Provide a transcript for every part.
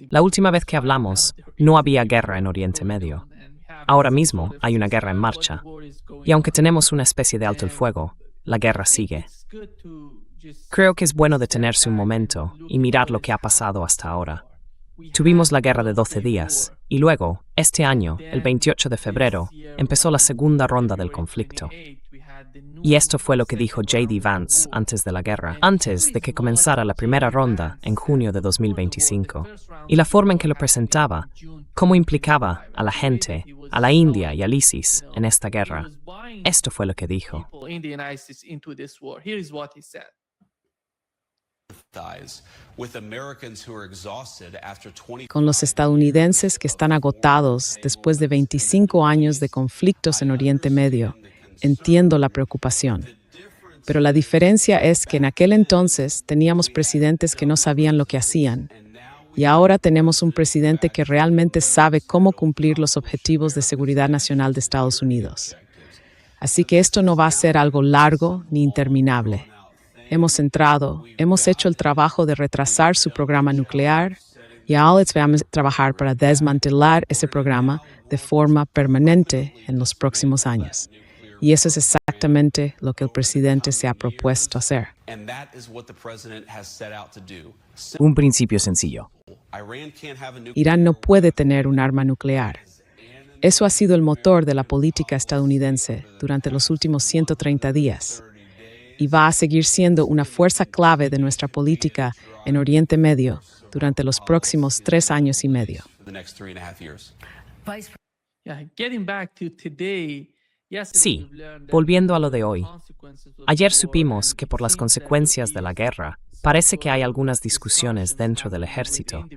La última vez que hablamos, no había guerra en Oriente Medio. Ahora mismo hay una guerra en marcha. Y aunque tenemos una especie de alto el fuego, la guerra sigue. Creo que es bueno detenerse un momento y mirar lo que ha pasado hasta ahora. Tuvimos la guerra de 12 días, y luego, este año, el 28 de febrero, empezó la segunda ronda del conflicto. Y esto fue lo que dijo J.D. Vance antes de la guerra, antes de que comenzara la primera ronda en junio de 2025. Y la forma en que lo presentaba, cómo implicaba a la gente, a la India y al ISIS en esta guerra. Esto fue lo que dijo. Con los estadounidenses que están agotados después de 25 años de conflictos en Oriente Medio, entiendo la preocupación. Pero la diferencia es que en aquel entonces teníamos presidentes que no sabían lo que hacían. Y ahora tenemos un presidente que realmente sabe cómo cumplir los objetivos de seguridad nacional de Estados Unidos. Así que esto no va a ser algo largo ni interminable. Hemos hecho el trabajo de retrasar su programa nuclear y ahora vamos a trabajar para desmantelar ese programa de forma permanente en los próximos años. Y eso es exactamente lo que el presidente se ha propuesto hacer. Un principio sencillo. Irán no puede tener un arma nuclear. Eso ha sido el motor de la política estadounidense durante los últimos 130 días. Y va a seguir siendo una fuerza clave de nuestra política en Oriente Medio durante los próximos 3 años y medio. Sí, volviendo a lo de hoy. Ayer supimos que por las consecuencias de la guerra, parece que hay algunas discusiones dentro del ejército.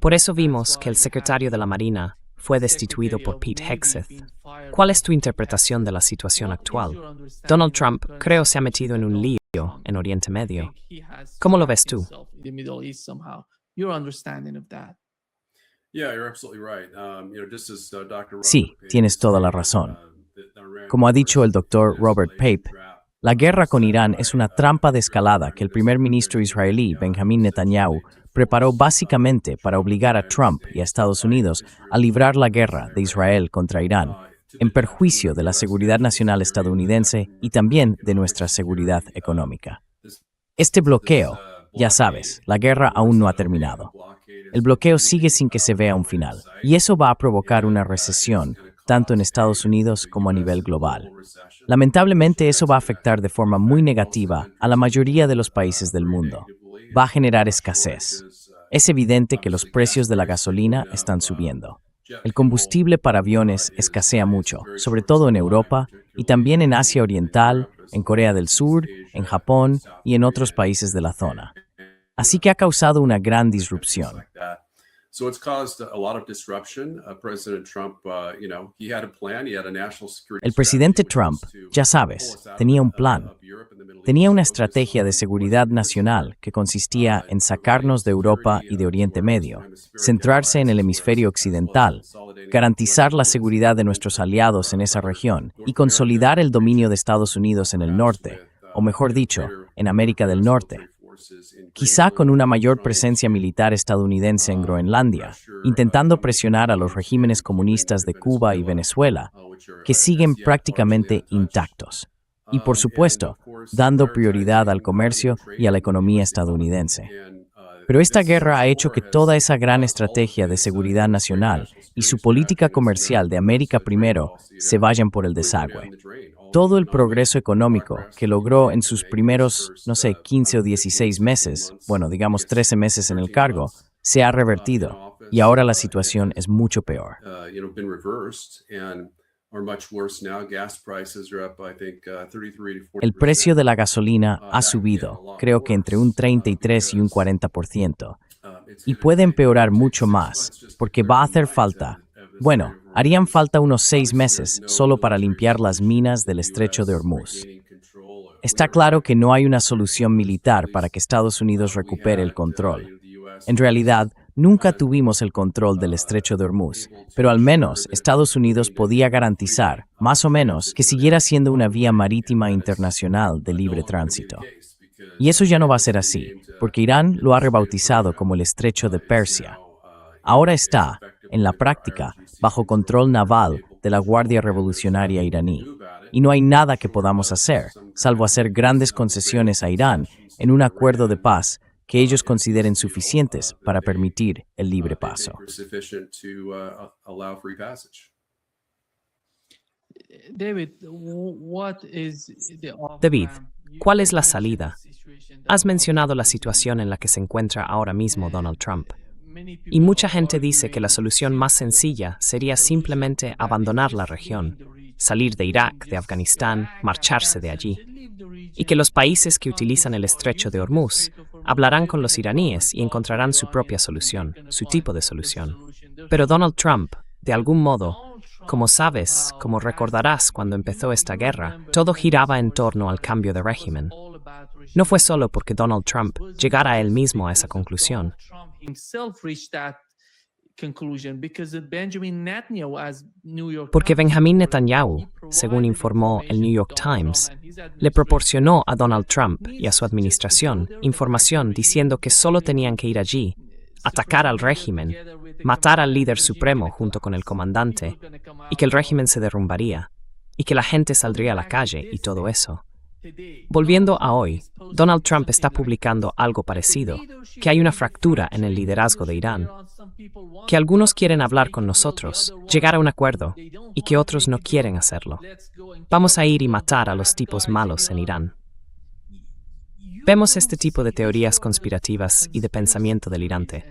Por eso vimos que el secretario de la Marina fue destituido por Pete Hegseth. ¿Cuál es tu interpretación de la situación actual? Donald Trump, creo, se ha metido en un lío en Oriente Medio. ¿Cómo lo ves tú? Sí, tienes toda la razón. Como ha dicho el doctor Robert Pape, la guerra con Irán es una trampa de escalada que el primer ministro israelí, Benjamin Netanyahu, preparó básicamente para obligar a Trump y a Estados Unidos a librar la guerra de Israel contra Irán, en perjuicio de la seguridad nacional estadounidense y también de nuestra seguridad económica. Este bloqueo, ya sabes, la guerra aún no ha terminado. El bloqueo sigue sin que se vea un final, y eso va a provocar una recesión, tanto en Estados Unidos como a nivel global. Lamentablemente, eso va a afectar de forma muy negativa a la mayoría de los países del mundo. Va a generar escasez. Es evidente que los precios de la gasolina están subiendo. El combustible para aviones escasea mucho, sobre todo en Europa y también en Asia Oriental, en Corea del Sur, en Japón y en otros países de la zona. Así que ha causado una gran disrupción. El presidente Trump, ya sabes, tenía un plan. Tenía una estrategia de seguridad nacional que consistía en sacarnos de Europa y de Oriente Medio, centrarse en el hemisferio occidental, garantizar la seguridad de nuestros aliados en esa región y consolidar el dominio de Estados Unidos en el norte, o mejor dicho, en América del Norte. Quizá con una mayor presencia militar estadounidense en Groenlandia, intentando presionar a los regímenes comunistas de Cuba y Venezuela, que siguen prácticamente intactos. Y por supuesto, dando prioridad al comercio y a la economía estadounidense. Pero esta guerra ha hecho que toda esa gran estrategia de seguridad nacional y su política comercial de América primero se vayan por el desagüe. Todo el progreso económico que logró en sus primeros, 15 o 16 meses, digamos 13 meses en el cargo, se ha revertido y ahora la situación es mucho peor. El precio de la gasolina ha subido, creo que entre un 33 y un 40%, y puede empeorar mucho más, porque va a hacer falta, harían falta unos 6 meses solo para limpiar las minas del estrecho de Hormuz. Está claro que no hay una solución militar para que Estados Unidos recupere el control. En realidad, nunca tuvimos el control del estrecho de Hormuz, pero al menos Estados Unidos podía garantizar, más o menos, que siguiera siendo una vía marítima internacional de libre tránsito. Y eso ya no va a ser así, porque Irán lo ha rebautizado como el Estrecho de Persia. Ahora está, en la práctica, bajo control naval de la Guardia Revolucionaria iraní. Y no hay nada que podamos hacer, salvo hacer grandes concesiones a Irán en un acuerdo de paz que ellos consideren suficientes para permitir el libre paso. David, ¿cuál es la salida? Has mencionado la situación en la que se encuentra ahora mismo Donald Trump. Y mucha gente dice que la solución más sencilla sería simplemente abandonar la región, salir de Irak, de Afganistán, marcharse de allí. Y que los países que utilizan el estrecho de Hormuz hablarán con los iraníes y encontrarán su propia solución, su tipo de solución. Pero Donald Trump, de algún modo, como sabes, como recordarás cuando empezó esta guerra, todo giraba en torno al cambio de régimen. No fue solo porque Donald Trump llegara él mismo a esa conclusión. Porque Benjamin Netanyahu, según informó el New York Times, le proporcionó a Donald Trump y a su administración información diciendo que solo tenían que ir allí, atacar al régimen, matar al líder supremo junto con el comandante, y que el régimen se derrumbaría, y que la gente saldría a la calle y todo eso. Volviendo a hoy, Donald Trump está publicando algo parecido, que hay una fractura en el liderazgo de Irán, que algunos quieren hablar con nosotros, llegar a un acuerdo, y que otros no quieren hacerlo. Vamos a ir y matar a los tipos malos en Irán. Vemos este tipo de teorías conspirativas y de pensamiento delirante.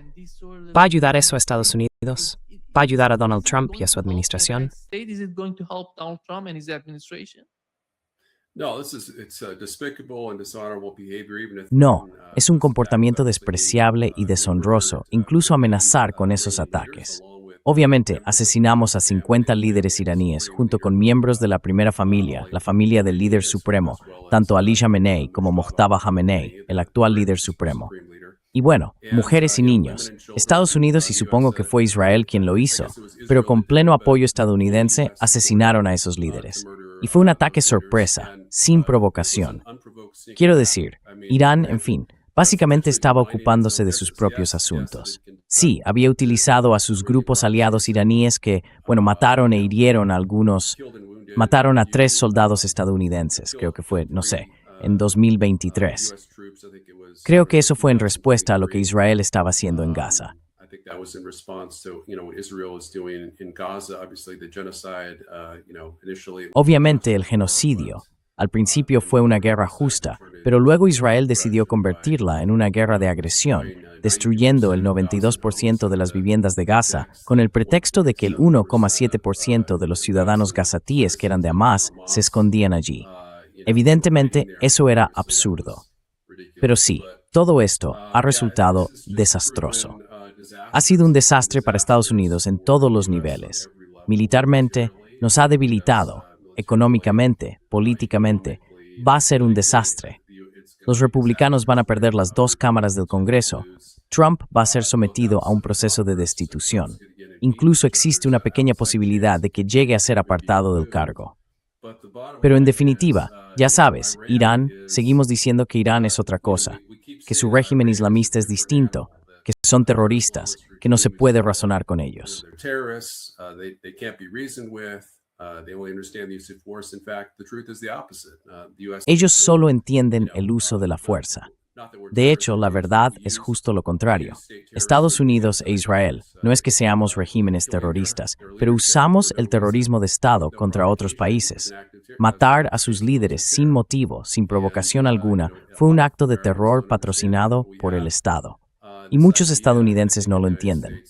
¿Va a ayudar eso a Estados Unidos? ¿Va a ayudar a Donald Trump y a su administración? No, es un comportamiento despreciable y deshonroso, incluso amenazar con esos ataques. Obviamente, asesinamos a 50 líderes iraníes junto con miembros de la primera familia, la familia del líder supremo, tanto Ali Khamenei como Mojtaba Khamenei, el actual líder supremo. Y bueno, mujeres y niños. Estados Unidos, y supongo que fue Israel quien lo hizo, pero con pleno apoyo estadounidense asesinaron a esos líderes. Y fue un ataque sorpresa, sin provocación. Quiero decir, Irán, en fin, básicamente estaba ocupándose de sus propios asuntos. Sí, había utilizado a sus grupos aliados iraníes que, mataron e hirieron a algunos. Mataron a 3 soldados estadounidenses, creo que fue, no sé, en 2023. Creo que eso fue en respuesta a lo que Israel estaba haciendo en Gaza. Obviamente el genocidio, al principio fue una guerra justa, pero luego Israel decidió convertirla en una guerra de agresión, destruyendo el 92% de las viviendas de Gaza con el pretexto de que el 1,7% de los ciudadanos gazatíes que eran de Hamás se escondían allí. Evidentemente, eso era absurdo. Pero sí, todo esto ha resultado desastroso. Ha sido un desastre para Estados Unidos en todos los niveles. Militarmente, nos ha debilitado. Económicamente, políticamente, va a ser un desastre. Los republicanos van a perder las 2 cámaras del Congreso. Trump va a ser sometido a un proceso de destitución. Incluso existe una pequeña posibilidad de que llegue a ser apartado del cargo. Pero en definitiva, ya sabes, Irán, seguimos diciendo que Irán es otra cosa, que su régimen islamista es distinto, que son terroristas, que no se puede razonar con ellos. Ellos solo entienden el uso de la fuerza. De hecho, la verdad es justo lo contrario. Estados Unidos e Israel no es que seamos regímenes terroristas, pero usamos el terrorismo de Estado contra otros países. Matar a sus líderes sin motivo, sin provocación alguna, fue un acto de terror patrocinado por el Estado. Y muchos estadounidenses no lo entienden.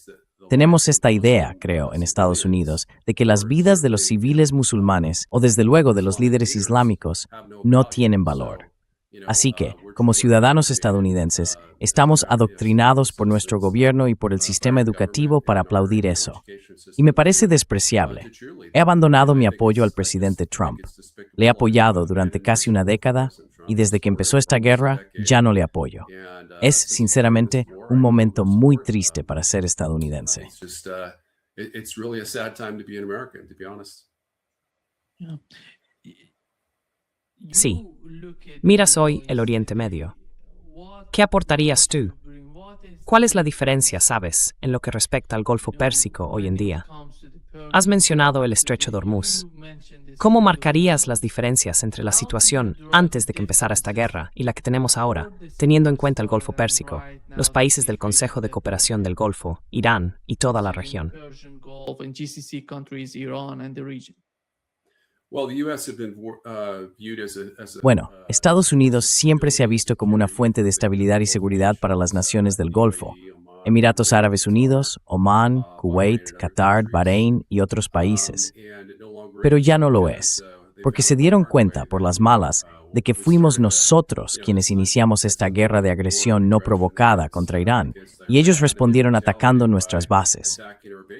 Tenemos esta idea, creo, en Estados Unidos, de que las vidas de los civiles musulmanes, o desde luego de los líderes islámicos, no tienen valor. Así que, como ciudadanos estadounidenses, estamos adoctrinados por nuestro gobierno y por el sistema educativo para aplaudir eso. Y me parece despreciable. He abandonado mi apoyo al presidente Trump. Le he apoyado durante casi una década y desde que empezó esta guerra ya no le apoyo. Es, sinceramente, un momento muy triste para ser estadounidense. Sí. Miras hoy el Oriente Medio. ¿Qué aportarías tú? ¿Cuál es la diferencia, sabes, en lo que respecta al Golfo Pérsico hoy en día? Has mencionado el Estrecho de Hormuz. ¿Cómo marcarías las diferencias entre la situación antes de que empezara esta guerra y la que tenemos ahora, teniendo en cuenta el Golfo Pérsico, los países del Consejo de Cooperación del Golfo, Irán y toda la región? Bueno, Estados Unidos siempre se ha visto como una fuente de estabilidad y seguridad para las naciones del Golfo. Emiratos Árabes Unidos, Omán, Kuwait, Qatar, Bahrein y otros países. Pero ya no lo es, porque se dieron cuenta, por las malas, de que fuimos nosotros quienes iniciamos esta guerra de agresión no provocada contra Irán, y ellos respondieron atacando nuestras bases.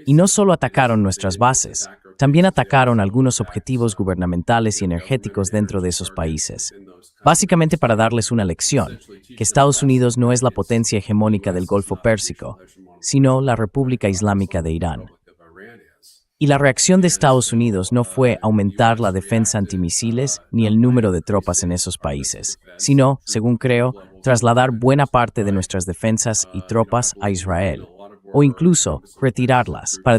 Y no solo atacaron nuestras bases, también atacaron algunos objetivos gubernamentales y energéticos dentro de esos países. Básicamente para darles una lección, que Estados Unidos no es la potencia hegemónica del Golfo Pérsico, sino la República Islámica de Irán. Y la reacción de Estados Unidos no fue aumentar la defensa antimisiles ni el número de tropas en esos países, sino, según creo, trasladar buena parte de nuestras defensas y tropas a Israel, o incluso retirarlas, para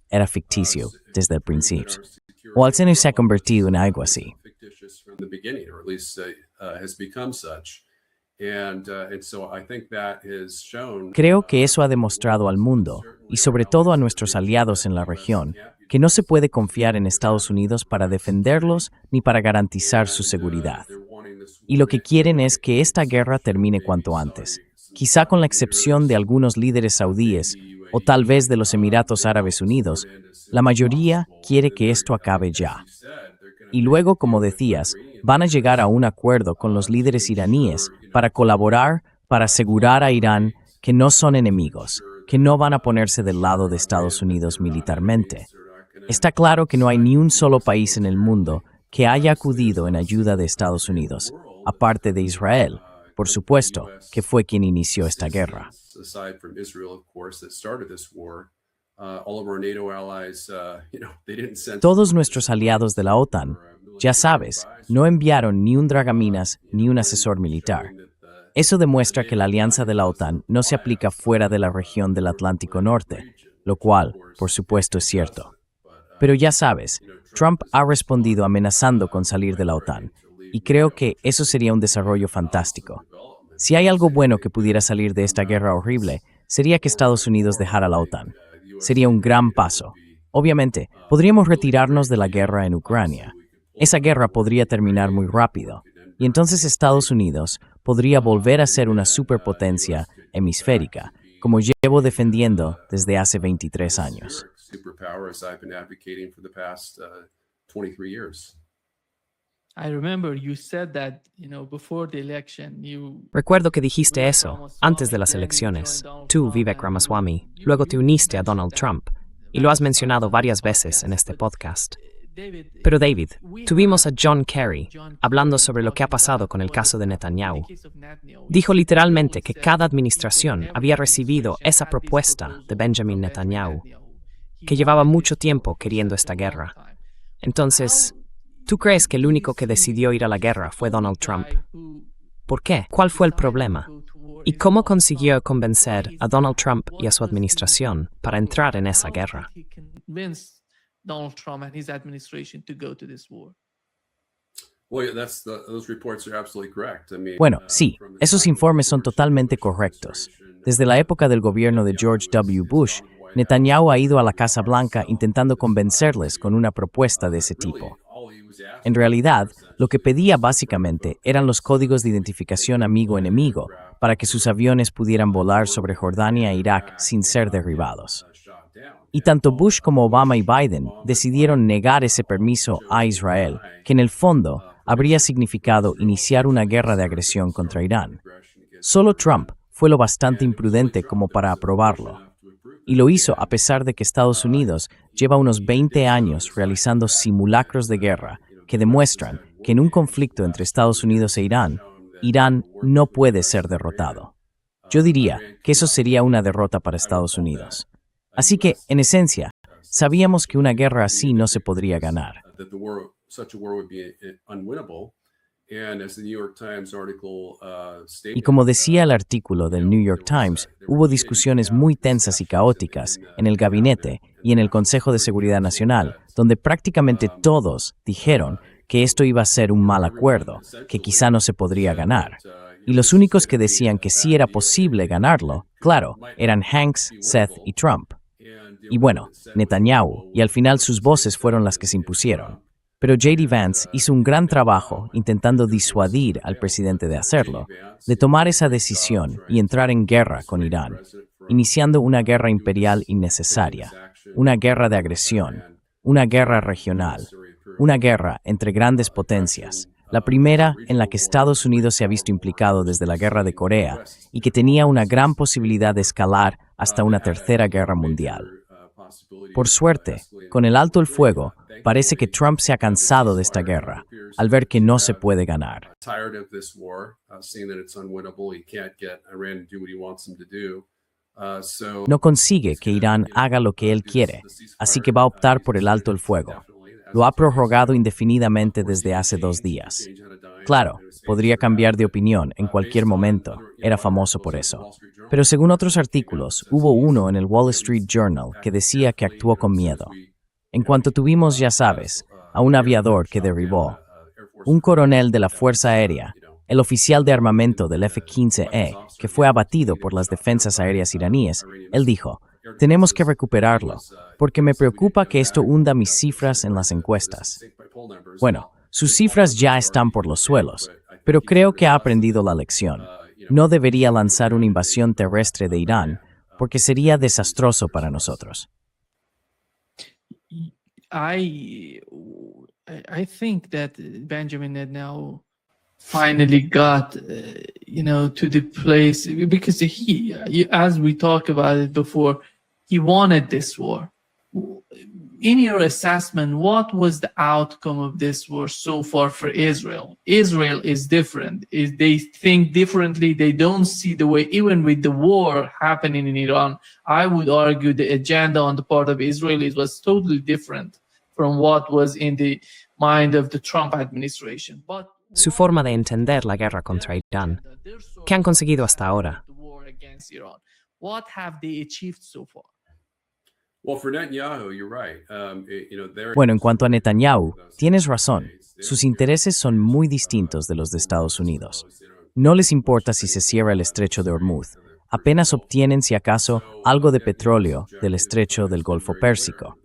era ficticio desde el principio, o al menos se ha convertido en algo así. Creo que eso ha demostrado al mundo, y sobre todo a nuestros aliados en la región, que no se puede confiar en Estados Unidos para defenderlos ni para garantizar su seguridad. Y lo que quieren es que esta guerra termine cuanto antes, quizá con la excepción de algunos líderes saudíes o tal vez de los Emiratos Árabes Unidos. La mayoría quiere que esto acabe ya. Y luego, como decías, van a llegar a un acuerdo con los líderes iraníes para colaborar, para asegurar a Irán que no son enemigos, que no van a ponerse del lado de Estados Unidos militarmente. Está claro que no hay ni un solo país en el mundo que haya acudido en ayuda de Estados Unidos, aparte de Israel, por supuesto, que fue quien inició esta guerra. Todos nuestros aliados de la OTAN, ya sabes, no enviaron ni un dragaminas ni un asesor militar. Eso demuestra que la alianza de la OTAN no se aplica fuera de la región del Atlántico Norte, lo cual, por supuesto, es cierto. Pero ya sabes, Trump ha respondido amenazando con salir de la OTAN, y creo que eso sería un desarrollo fantástico. Si hay algo bueno que pudiera salir de esta guerra horrible, sería que Estados Unidos dejara la OTAN. Sería un gran paso. Obviamente, podríamos retirarnos de la guerra en Ucrania. Esa guerra podría terminar muy rápido, y entonces Estados Unidos podría volver a ser una superpotencia hemisférica, como llevo defendiendo desde hace 23 años. Recuerdo que dijiste eso antes de las elecciones. Tú, Vivek Ramaswamy, luego te uniste a Donald Trump, y lo has mencionado varias veces en este podcast. Pero David, tuvimos a John Kerry hablando sobre lo que ha pasado con el caso de Netanyahu. Dijo literalmente que cada administración había recibido esa propuesta de Benjamin Netanyahu, que llevaba mucho tiempo queriendo esta guerra. Entonces, ¿tú crees que el único que decidió ir a la guerra fue Donald Trump? ¿Por qué? ¿Cuál fue el problema? ¿Y cómo consiguió convencer a Donald Trump y a su administración para entrar en esa guerra? Donald Trump and his administration to go to this war. Bueno, sí, esos informes son totalmente correctos. Desde la época del gobierno de George W. Bush, Netanyahu ha ido a la Casa Blanca intentando convencerles con una propuesta de ese tipo. En realidad, lo que pedía básicamente eran los códigos de identificación amigo-enemigo para que sus aviones pudieran volar sobre Jordania e Irak sin ser derribados. Y tanto Bush como Obama y Biden decidieron negar ese permiso a Israel, que en el fondo habría significado iniciar una guerra de agresión contra Irán. Solo Trump fue lo bastante imprudente como para aprobarlo. Y lo hizo a pesar de que Estados Unidos lleva unos 20 años realizando simulacros de guerra que demuestran que en un conflicto entre Estados Unidos e Irán, Irán no puede ser derrotado. Yo diría que eso sería una derrota para Estados Unidos. Así que, en esencia, sabíamos que una guerra así no se podría ganar. Y como decía el artículo del New York Times, hubo discusiones muy tensas y caóticas en el gabinete y en el Consejo de Seguridad Nacional, donde prácticamente todos dijeron que esto iba a ser un mal acuerdo, que quizá no se podría ganar. Y los únicos que decían que sí era posible ganarlo, claro, eran Hanks, Seth y Trump. Y bueno, Netanyahu, y al final sus voces fueron las que se impusieron. Pero J.D. Vance hizo un gran trabajo intentando disuadir al presidente de hacerlo, de tomar esa decisión y entrar en guerra con Irán, iniciando una guerra imperial innecesaria, una guerra de agresión, una guerra regional, una guerra entre grandes potencias, la primera en la que Estados Unidos se ha visto implicado desde la Guerra de Corea y que tenía una gran posibilidad de escalar hasta una tercera guerra mundial. Por suerte, con el alto el fuego, parece que Trump se ha cansado de esta guerra, al ver que no se puede ganar. No consigue que Irán haga lo que él quiere, así que va a optar por el alto el fuego. Lo ha prorrogado indefinidamente desde hace 2 días. Claro, podría cambiar de opinión en cualquier momento, era famoso por eso. Pero según otros artículos, hubo uno en el Wall Street Journal que decía que actuó con miedo. En cuanto tuvimos, ya sabes, a un aviador que derribó, un coronel de la Fuerza Aérea, el oficial de armamento del F-15E, que fue abatido por las defensas aéreas iraníes, él dijo: tenemos que recuperarlo, porque me preocupa que esto hunda mis cifras en las encuestas. Bueno, sus cifras ya están por los suelos, pero creo que ha aprendido la lección. No debería lanzar una invasión terrestre de Irán, porque sería desastroso para nosotros. I think that Benjamin Netanyahu finally got to the place, because as we talked about it before, he wanted this war. In your assessment, what was the outcome of this war so far for Israel? Israel is different. They think differently. They don't see the way, even with the war happening in Iran, I would argue the agenda on the part of Israelis was totally different from what was in the mind of the Trump administration. But Su forma de entender la guerra contra Irán. ¿Qué han conseguido hasta ahora? What have they achieved so far? Bueno, en cuanto a Netanyahu, tienes razón. Sus intereses son muy distintos de los de Estados Unidos. No les importa si se cierra el estrecho de Hormuz. Apenas obtienen, si acaso, algo de petróleo del estrecho del Golfo Pérsico.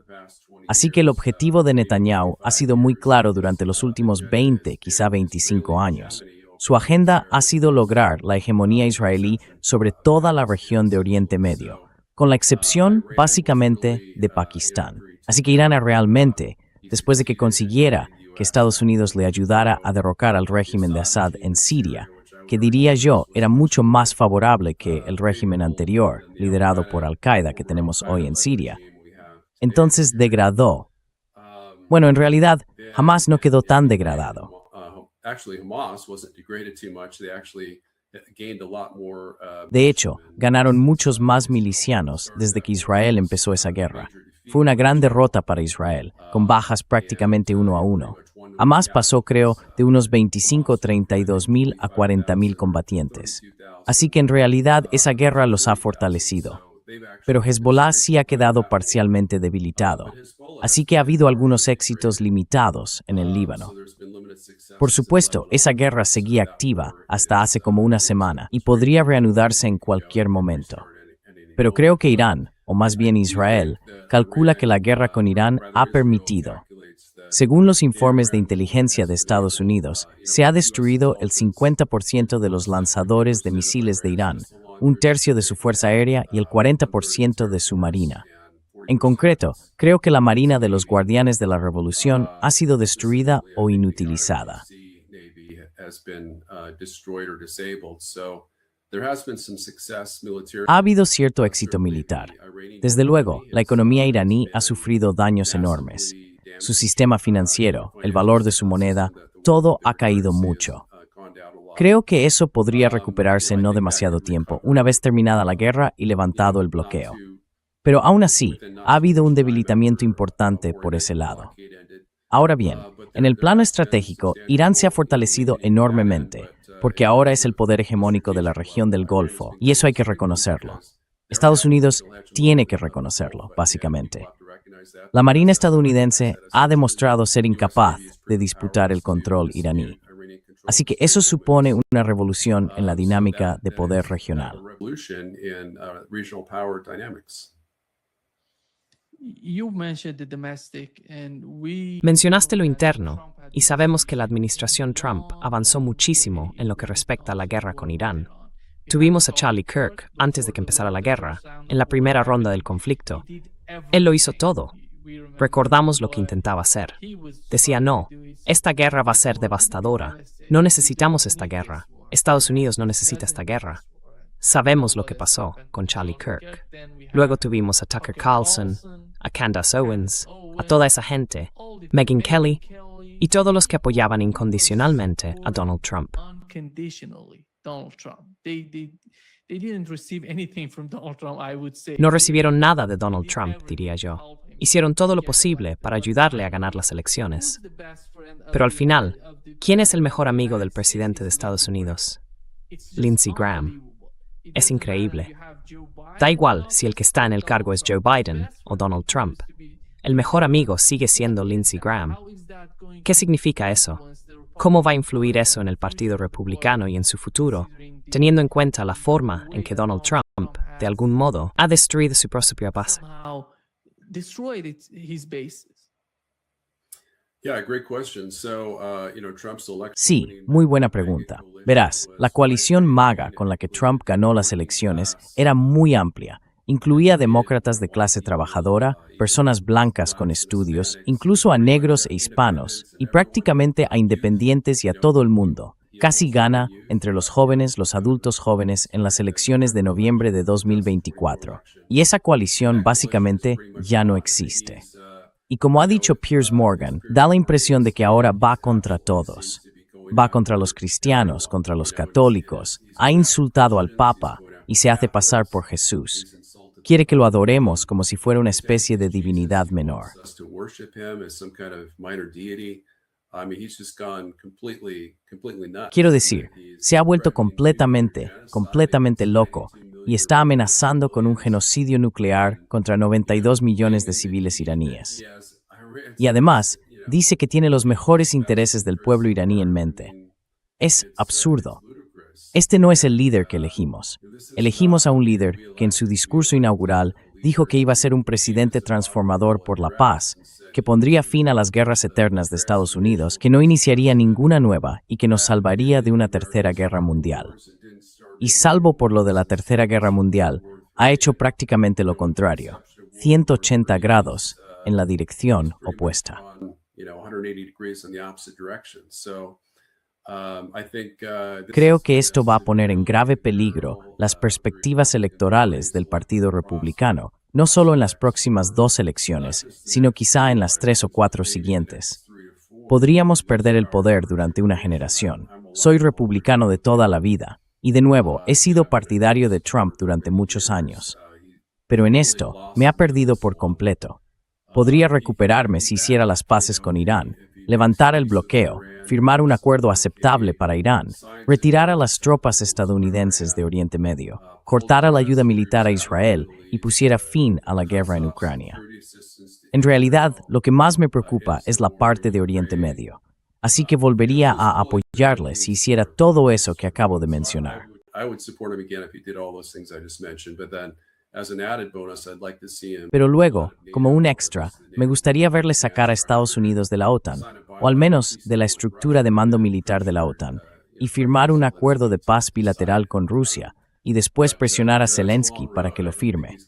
Así que el objetivo de Netanyahu ha sido muy claro durante los últimos 20, quizá 25 años. Su agenda ha sido lograr la hegemonía israelí sobre toda la región de Oriente Medio, con la excepción, básicamente, de Pakistán. Así que Irán realmente, después de que consiguiera que Estados Unidos le ayudara a derrocar al régimen de Assad en Siria, que diría yo era mucho más favorable que el régimen anterior, liderado por Al-Qaeda que tenemos hoy en Siria, entonces degradó. Bueno, en realidad, Hamas no quedó tan degradado. De hecho, ganaron muchos más milicianos desde que Israel empezó esa guerra. Fue una gran derrota para Israel, con bajas prácticamente 1-1. Hamas pasó, creo, de unos 32,000 a 40,000 combatientes. Así que en realidad esa guerra los ha fortalecido. Pero Hezbollah sí ha quedado parcialmente debilitado. Así que ha habido algunos éxitos limitados en el Líbano. Por supuesto, esa guerra seguía activa hasta hace como una semana y podría reanudarse en cualquier momento. Pero creo que Irán, o más bien Israel, calcula que la guerra con Irán ha permitido. Según los informes de inteligencia de Estados Unidos, se ha destruido el 50% de los lanzadores de misiles de Irán, 1/3 de su fuerza aérea y el 40% de su marina. En concreto, creo que la marina de los guardianes de la revolución ha sido destruida o inutilizada. Ha habido cierto éxito militar. Desde luego, la economía iraní ha sufrido daños enormes. Su sistema financiero, el valor de su moneda, todo ha caído mucho. Creo que eso podría recuperarse en no demasiado tiempo, una vez terminada la guerra y levantado el bloqueo. Pero aún así, ha habido un debilitamiento importante por ese lado. Ahora bien, en el plano estratégico, Irán se ha fortalecido enormemente, porque ahora es el poder hegemónico de la región del Golfo, y eso hay que reconocerlo. Estados Unidos tiene que reconocerlo, básicamente. La Marina estadounidense ha demostrado ser incapaz de disputar el control iraní. Así que eso supone una revolución en la dinámica de poder regional. Mencionaste lo interno, y sabemos que la administración Trump avanzó muchísimo en lo que respecta a la guerra con Irán. Tuvimos a Charlie Kirk, antes de que empezara la guerra, en la primera ronda del conflicto. Él lo hizo todo. Recordamos lo que intentaba hacer. Decía, no, esta guerra va a ser devastadora. No necesitamos esta guerra. Estados Unidos no necesita esta guerra. Sabemos lo que pasó con Charlie Kirk. Luego tuvimos a Tucker Carlson, a Candace Owens, a toda esa gente, Megyn Kelly, y todos los que apoyaban incondicionalmente a Donald Trump. No recibieron nada de Donald Trump, diría yo. Hicieron todo lo posible para ayudarle a ganar las elecciones. Pero al final, ¿quién es el mejor amigo del presidente de Estados Unidos? Lindsey Graham. Es increíble. Da igual si el que está en el cargo es Joe Biden o Donald Trump. El mejor amigo sigue siendo Lindsey Graham. ¿Qué significa eso? ¿Cómo va a influir eso en el Partido Republicano y en su futuro, teniendo en cuenta la forma en que Donald Trump, de algún modo, ha destruido su propia base? Sí, muy buena pregunta. Verás, la coalición MAGA con la que Trump ganó las elecciones era muy amplia. Incluía demócratas de clase trabajadora, personas blancas con estudios, incluso a negros e hispanos, y prácticamente a independientes y a todo el mundo. Casi gana entre los jóvenes, los adultos jóvenes, en las elecciones de noviembre de 2024. Y esa coalición básicamente ya no existe. Y como ha dicho Piers Morgan, da la impresión de que ahora va contra todos. Va contra los cristianos, contra los católicos, ha insultado al Papa y se hace pasar por Jesús. Quiere que lo adoremos como si fuera una especie de divinidad menor. Quiero decir, se ha vuelto completamente loco y está amenazando con un genocidio nuclear contra 92 millones de civiles iraníes. Y además, dice que tiene los mejores intereses del pueblo iraní en mente. Es absurdo. Este no es el líder que elegimos. Elegimos a un líder que en su discurso inaugural dijo que iba a ser un presidente transformador por la paz, que pondría fin a las guerras eternas de Estados Unidos, que no iniciaría ninguna nueva y que nos salvaría de una tercera guerra mundial. Y salvo por lo de la tercera guerra mundial, ha hecho prácticamente lo contrario, 180 grados en la dirección opuesta. Creo que esto va a poner en grave peligro las perspectivas electorales del Partido Republicano, no solo en las próximas 2 elecciones, sino quizá en las 3 o 4 siguientes. Podríamos perder el poder durante una generación. Soy republicano de toda la vida, y de nuevo, he sido partidario de Trump durante muchos años. Pero en esto, me ha perdido por completo. Podría recuperarme si hiciera las paces con Irán, levantar el bloqueo, firmar un acuerdo aceptable para Irán, retirar a las tropas estadounidenses de Oriente Medio, cortara la ayuda militar a Israel y pusiera fin a la guerra en Ucrania. En realidad, lo que más me preocupa es la parte de Oriente Medio. Así que volvería a apoyarle si hiciera todo eso que acabo de mencionar. Pero luego, como un extra, me gustaría verle sacar a Estados Unidos de la OTAN, o al menos de la estructura de mando militar de la OTAN, y firmar un acuerdo de paz bilateral con Rusia, y después presionar a Zelensky para que lo firme.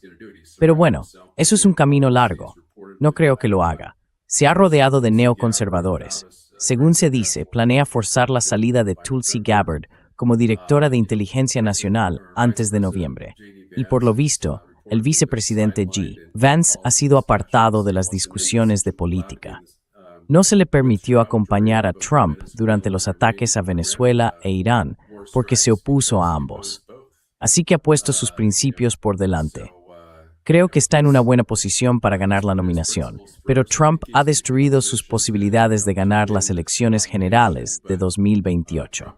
Pero bueno, eso es un camino largo. No creo que lo haga. Se ha rodeado de neoconservadores. Según se dice, planea forzar la salida de Tulsi Gabbard como directora de Inteligencia Nacional antes de noviembre. Y por lo visto, el vicepresidente Vance ha sido apartado de las discusiones de política. No se le permitió acompañar a Trump durante los ataques a Venezuela e Irán porque se opuso a ambos. Así que ha puesto sus principios por delante. Creo que está en una buena posición para ganar la nominación, pero Trump ha destruido sus posibilidades de ganar las elecciones generales de 2028.